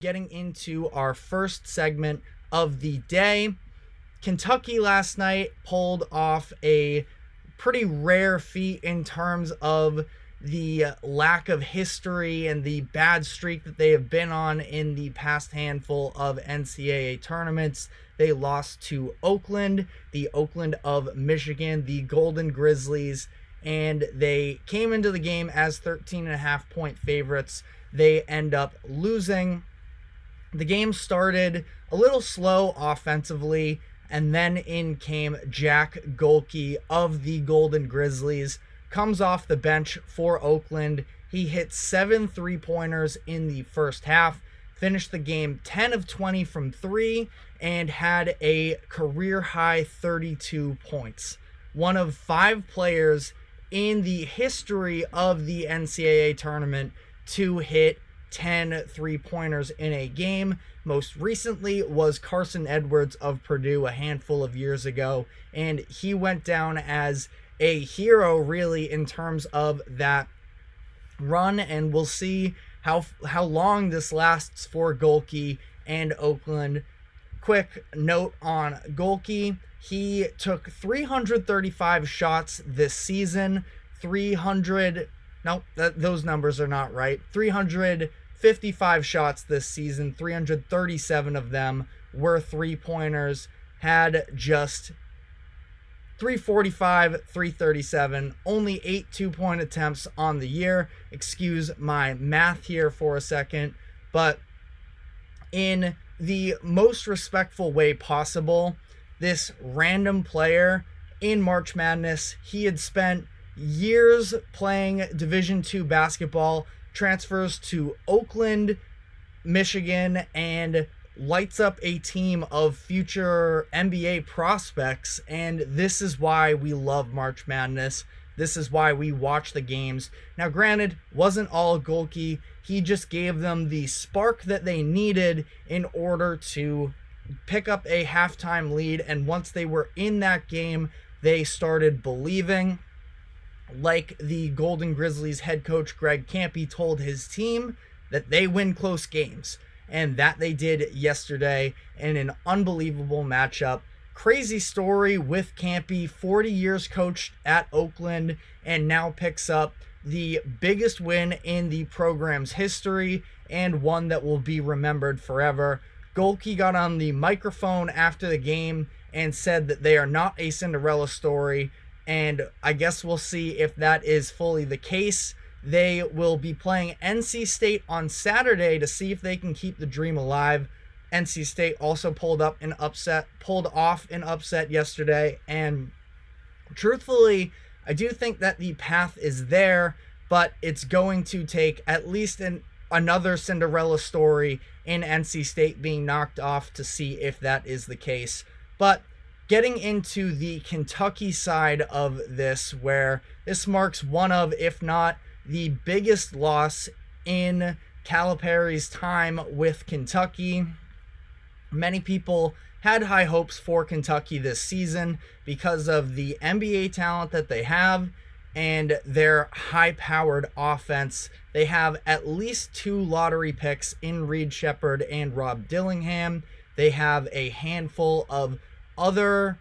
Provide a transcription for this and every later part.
getting into our first segment of the day. Kentucky last night pulled off a pretty rare feat in terms of the lack of history and the bad streak that they have been on in the past handful of NCAA tournaments. They lost to Oakland, the Oakland of Michigan, the Golden Grizzlies, and they came into the game as 13.5-point favorites. They end up losing. The game started a little slow offensively, and then in came Jack Golke of the Golden Grizzlies. Comes off the bench for Oakland. He hit 7 3-pointers in the first half, finished the game 10 of 20 from 3, and had a career-high 32 points. One of 5 players in the history of the NCAA tournament to hit 10 3-pointers in a game. Most recently was Carson Edwards of Purdue a handful of years ago, and he went down as a hero really in terms of that run, and we'll see how long this lasts for Golke and Oakland. Quick note on Golke: he took 335 shots this season. Those numbers are not right. 355 shots this season, 337 of them were 3-pointers, had just 345, 337, only 8 2-point attempts on the year. Excuse my math here for a second, but in the most respectful way possible, this random player in March Madness, he had spent years playing Division II basketball, transfers to Oakland, Michigan, and lights up a team of future NBA prospects. And this is why we love March Madness. This is why we watch the games. Now, granted, wasn't all Golke. He just gave them the spark that they needed in order to pick up a halftime lead. And once they were in that game, they started believing. Like the Golden Grizzlies head coach Greg Kampe told his team, that they win close games. And that they did yesterday in an unbelievable matchup. Crazy story with Kampe, 40 years coached at Oakland, and now picks up the biggest win in the program's history, and one that will be remembered forever. Golke got on the microphone after the game and said that they are not a Cinderella story, and I guess we'll see if that is fully the case. They will be playing NC State on Saturday to see if they can keep the dream alive. NC State also pulled off an upset yesterday, and truthfully, I do think that the path is there, but it's going to take at least another Cinderella story in NC State being knocked off to see if that is the case. But getting into the Kentucky side of this, where this marks one of, if not the biggest loss in Calipari's time with Kentucky. Many people had high hopes for Kentucky this season because of the NBA talent that they have and their high-powered offense. They have at least 2 lottery picks in Reed Sheppard and Rob Dillingham. They have a handful of other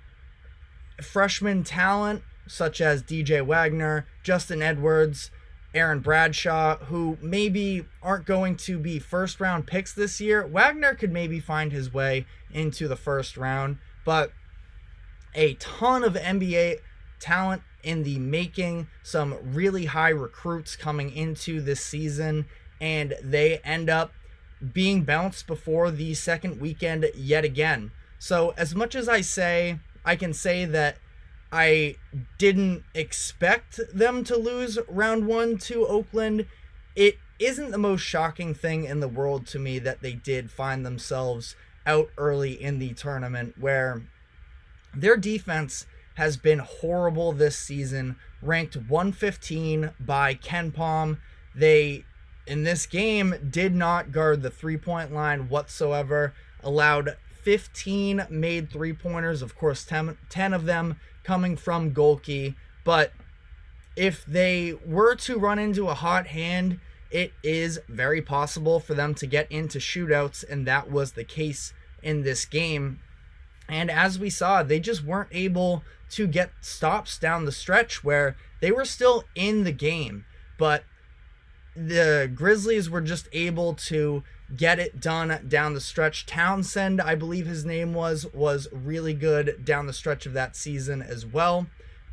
freshman talent, such as DJ Wagner, Justin Edwards, Aaron Bradshaw, who maybe aren't going to be first-round picks this year. Wagner could maybe find his way into the first round, but a ton of NBA talent in the making, some really high recruits coming into this season, and they end up being bounced before the second weekend yet again. So as much as I can say that I didn't expect them to lose round 1 to Oakland, it isn't the most shocking thing in the world to me that they did find themselves out early in the tournament, where their defense has been horrible this season, ranked 115 by KenPom. They, in this game, did not guard the 3-point line whatsoever, allowed 15 made 3-pointers, of course 10 of them coming from Golke. But if they were to run into a hot hand it is very possible for them to get into shootouts, and that was the case in this game. And as we saw, they just weren't able to get stops down the stretch where they were still in the game, but the Grizzlies were just able to get it done down the stretch. Townsend, I believe his name was really good down the stretch of that season as well.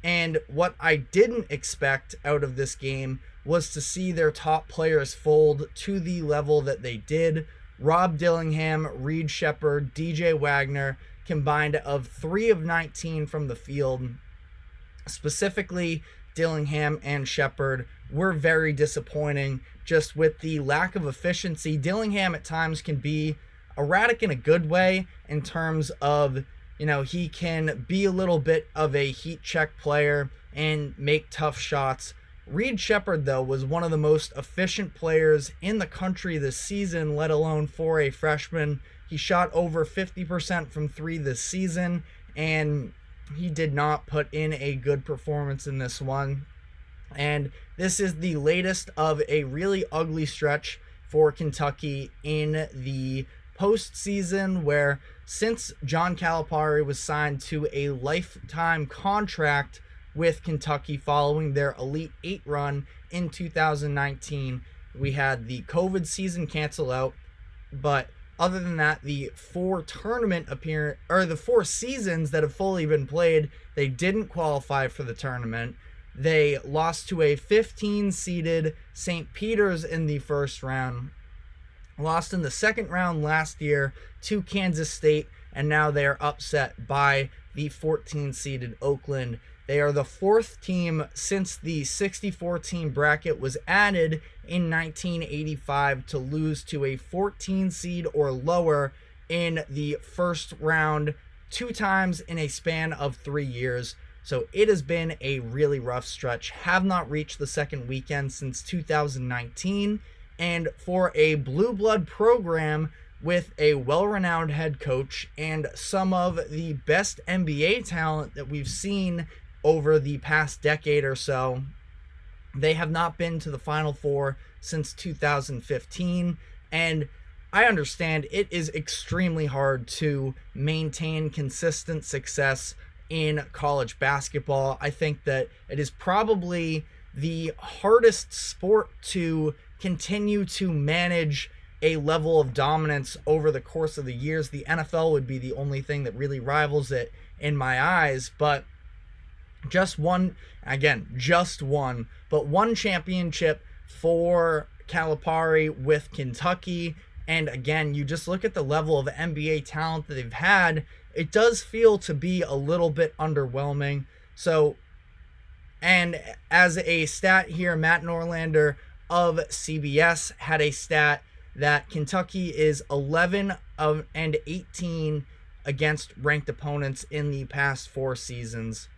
And what I didn't expect out of this game was to see their top players fold to the level that they did. Rob Dillingham, Reed Sheppard, DJ Wagner, combined of 3 of 19 from the field. Specifically, Dillingham and Sheppard were very disappointing just with the lack of efficiency. Dillingham at times can be erratic in a good way in terms of, he can be a little bit of a heat check player and make tough shots. Reed Sheppard, though, was one of the most efficient players in the country this season, let alone for a freshman. He shot over 50% from 3 this season, and he did not put in a good performance in this one. And this is the latest of a really ugly stretch for Kentucky in the postseason, where since John Calipari was signed to a lifetime contract with Kentucky following their Elite 8 run in 2019, we had the COVID season cancel out, but other than that, the 4 seasons that have fully been played, they didn't qualify for the tournament. They lost to a 15-seeded St. Peter's in the first round, lost in the second round last year to Kansas State, and now they are upset by the 14-seeded Oakland. They are the 4th team since the 64-team bracket was added in 1985 to lose to a 14 seed or lower in the first round 2 times in a span of 3 years. So it has been a really rough stretch. Have not reached the second weekend since 2019. And for a blue blood program with a well-renowned head coach and some of the best NBA talent that we've seen over the past decade or so, they have not been to the Final Four since 2015. And I understand it is extremely hard to maintain consistent success in college basketball. I think that it is probably the hardest sport to continue to manage a level of dominance over the course of the years. The NFL would be the only thing that really rivals it in my eyes, but just one championship for Calipari with Kentucky. And again, you just look at the level of NBA talent that they've had, it does feel to be a little bit underwhelming. So, and as a stat here, Matt Norlander of CBS had a stat that Kentucky is 11-18 against ranked opponents in the past 4 seasons,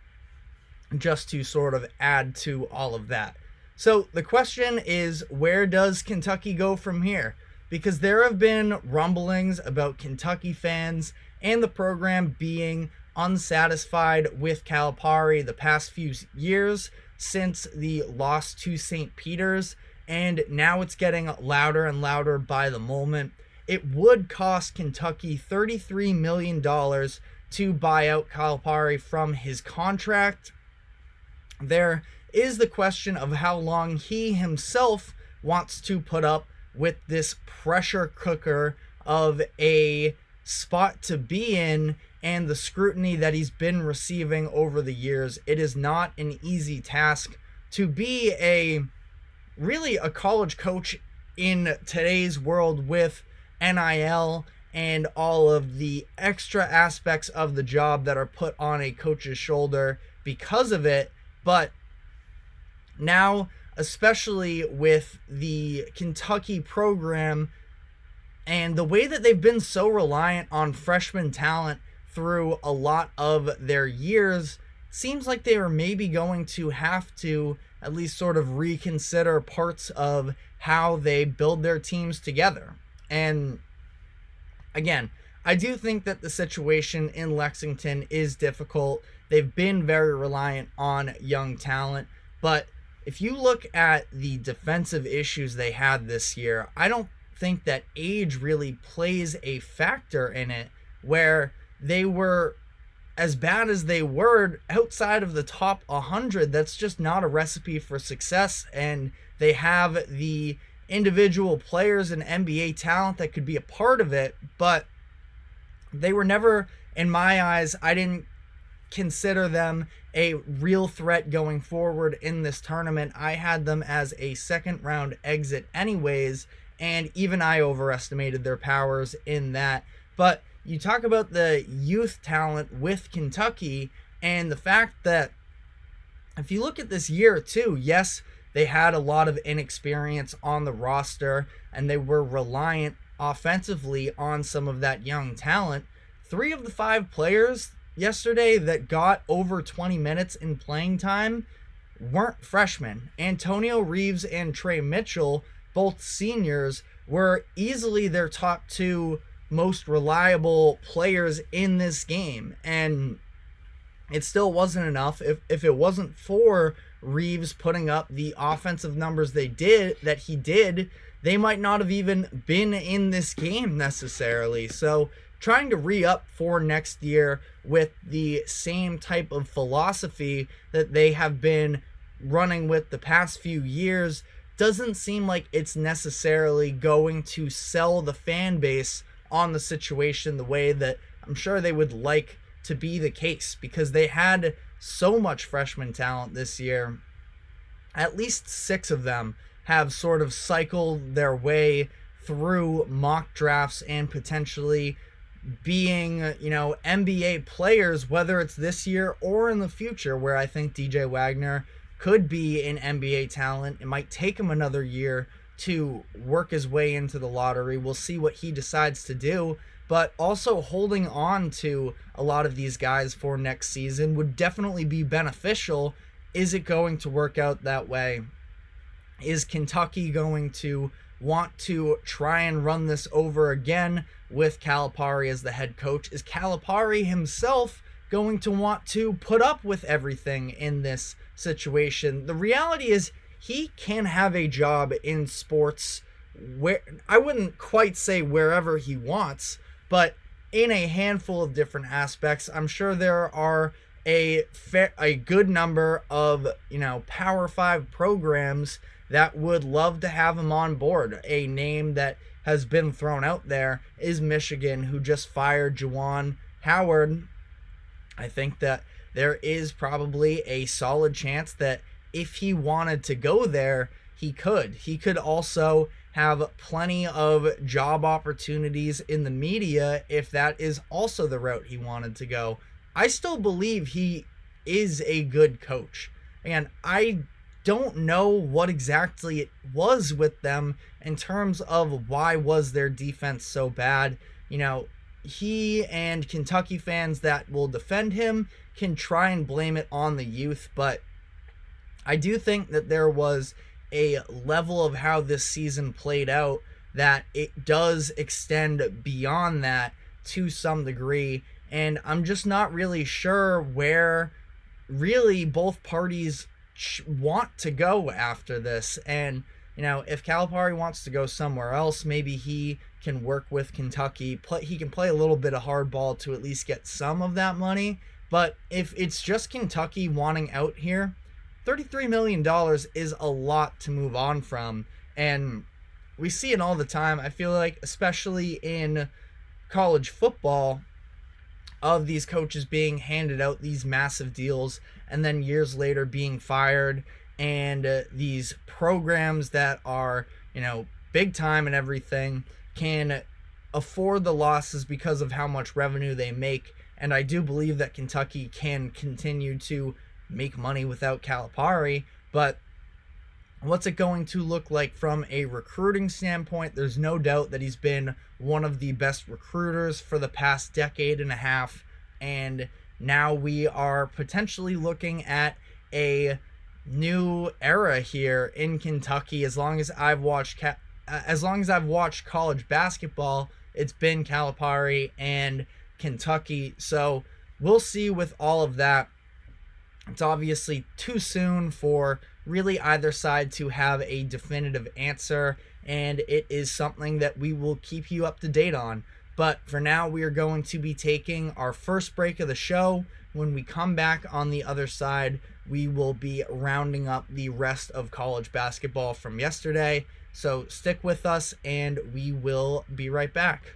just to sort of add to all of that. So the question is, where does Kentucky go from here? Because there have been rumblings about Kentucky fans and the program being unsatisfied with Calipari the past few years since the loss to St. Peter's, and now it's getting louder and louder by the moment. It would cost Kentucky $33 million to buy out Calipari from his contract. There is the question of how long he himself wants to put up with this pressure cooker of a spot to be in and the scrutiny that he's been receiving over the years. It is not an easy task to be a college coach in today's world with NIL and all of the extra aspects of the job that are put on a coach's shoulder because of it. But now, especially with the Kentucky program and the way that they've been so reliant on freshman talent through a lot of their years, seems like they are maybe going to have to at least sort of reconsider parts of how they build their teams together. And again, I do think that the situation in Lexington is difficult. They've been very reliant on young talent, but if you look at the defensive issues they had this year, I don't think that age really plays a factor in it, where they were as bad as they were outside of the top 100. That's just not a recipe for success, and they have the individual players and NBA talent that could be a part of it, but they were never, in my eyes, I didn't consider them a real threat going forward in this tournament. I had them as a second round exit anyways, and even I overestimated their powers in that. But you talk about the youth talent with Kentucky, and the fact that if you look at this year too, yes, they had a lot of inexperience on the roster, and they were reliant offensively on some of that young talent. 3 of the 5 players yesterday that got over 20 minutes in playing time weren't freshmen. Antonio Reeves and Trey Mitchell, both seniors, were easily their top 2 most reliable players in this game, and it still wasn't enough. If it wasn't for Reeves putting up the offensive numbers he did, they might not have even been in this game necessarily. So trying to re-up for next year with the same type of philosophy that they have been running with the past few years doesn't seem like it's necessarily going to sell the fan base on the situation the way that I'm sure they would like to be the case, because they had so much freshman talent this year. At least 6 of them have sort of cycled their way through mock drafts and potentially being, NBA players, whether it's this year or in the future, where I think DJ Wagner could be an NBA talent. It might take him another year to work his way into the lottery. We'll see what he decides to do, but also holding on to a lot of these guys for next season would definitely be beneficial. Is it going to work out that way? Is Kentucky going to want to try and run this over again with Calipari as the head coach? Is Calipari himself going to want to put up with everything in this situation? The reality is he can have a job in sports where, I wouldn't quite say wherever he wants, but in a handful of different aspects. I'm sure there are a good number of, Power 5 programs that would love to have him on board. A name that has been thrown out there is Michigan, who just fired Juwan Howard. I think that there is probably a solid chance that if he wanted to go there, he could. He could also have plenty of job opportunities in the media if that is also the route he wanted to go. I still believe he is a good coach. And I don't know what exactly it was with them in terms of why was their defense so bad. He and Kentucky fans that will defend him can try and blame it on the youth, but I do think that there was a level of how this season played out that it does extend beyond that to some degree, and I'm just not really sure where really both parties want to go after this. And if Calipari wants to go somewhere else, maybe he can work with Kentucky. He can play a little bit of hardball to at least get some of that money. But if it's just Kentucky wanting out here, $33 million is a lot to move on from. And we see it all the time. I feel like, especially in college football, of these coaches being handed out these massive deals and then years later being fired, and these programs that are, big time and everything can afford the losses because of how much revenue they make. And I do believe that Kentucky can continue to make money without Calipari, but what's it going to look like from a recruiting standpoint? There's no doubt that he's been one of the best recruiters for the past decade and a half, and now we are potentially looking at a new era here in Kentucky. As long as I've watched college basketball, it's been Calipari and Kentucky. So we'll see with all of that. It's obviously too soon for really either side to have a definitive answer, and it is something that we will keep you up to date on. But for now, we are going to be taking our first break of the show. When we come back on the other side, we will be rounding up the rest of college basketball from yesterday. So stick with us, and we will be right back.